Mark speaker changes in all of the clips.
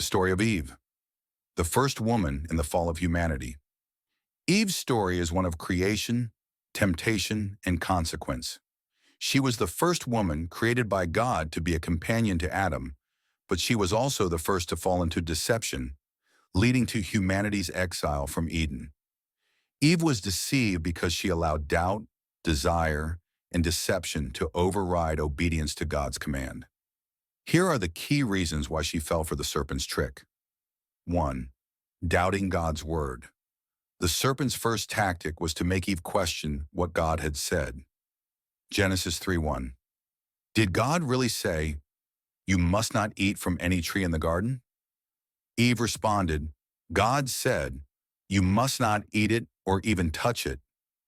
Speaker 1: The story of Eve, the first woman in the fall of humanity. Eve's story is one of creation, temptation, and consequence. She was the first woman created by God to be a companion to Adam, but she was also the first to fall into deception, leading to humanity's exile from Eden. Eve was deceived because she allowed doubt, desire, and deception to override obedience to God's command. Here are the key reasons why she fell for the serpent's trick. 1. Doubting God's word. The serpent's first tactic was to make Eve question what God had said. Genesis 3:1. Did God really say, "You must not eat from any tree in the garden"? Eve responded, "God said, you must not eat it or even touch it.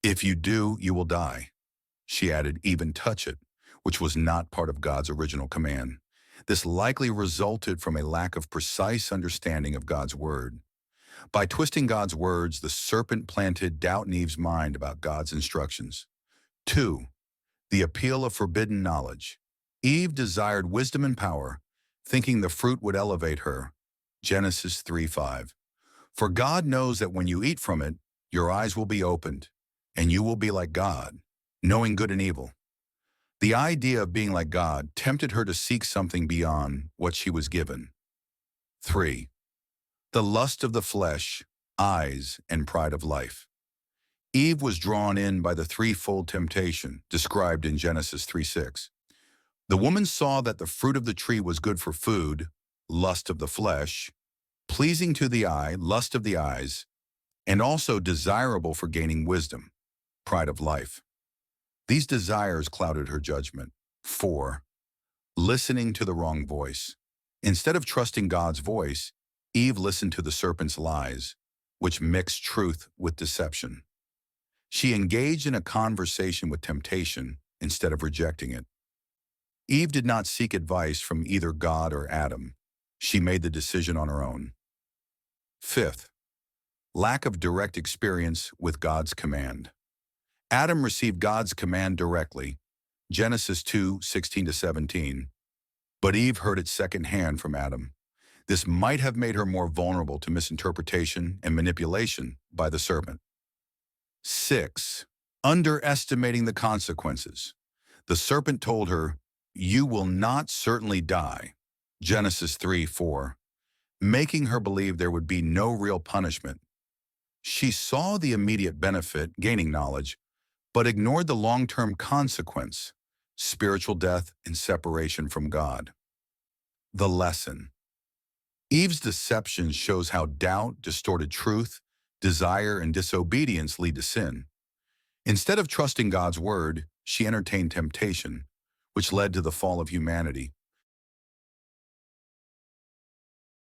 Speaker 1: If you do, you will die." She added, "even touch it," which was not part of God's original command. This likely resulted from a lack of precise understanding of God's word. By twisting God's words, the serpent planted doubt in Eve's mind about God's instructions. 2. The appeal of forbidden knowledge. Eve desired wisdom and power, thinking the fruit would elevate her. Genesis 3:5. For God knows that when you eat from it, your eyes will be opened, and you will be like God, knowing good and evil. The idea of being like God tempted her to seek something beyond what she was given. 3. The lust of the flesh, eyes, and pride of life. Eve was drawn in by the threefold temptation described in Genesis 3:6. The woman saw that the fruit of the tree was good for food, lust of the flesh, pleasing to the eye, lust of the eyes, and also desirable for gaining wisdom, pride of life. These desires clouded her judgment. 4. Listening to the wrong voice. Instead of trusting God's voice, Eve listened to the serpent's lies, which mixed truth with deception. She engaged in a conversation with temptation instead of rejecting it. Eve did not seek advice from either God or Adam. She made the decision on her own. 5th, lack of direct experience with God's command. Adam received God's command directly, Genesis 2:16-17, but Eve heard it secondhand from Adam. This might have made her more vulnerable to misinterpretation and manipulation by the serpent. 6. Underestimating the consequences. The serpent told her, "You will not certainly die," Genesis 3:4, making her believe there would be no real punishment. She saw the immediate benefit, gaining knowledge, but ignored the long-term consequence, spiritual death and separation from God. The lesson. Eve's deception shows how doubt, distorted truth, desire, and disobedience lead to sin. Instead of trusting God's word, she entertained temptation, which led to the fall of humanity.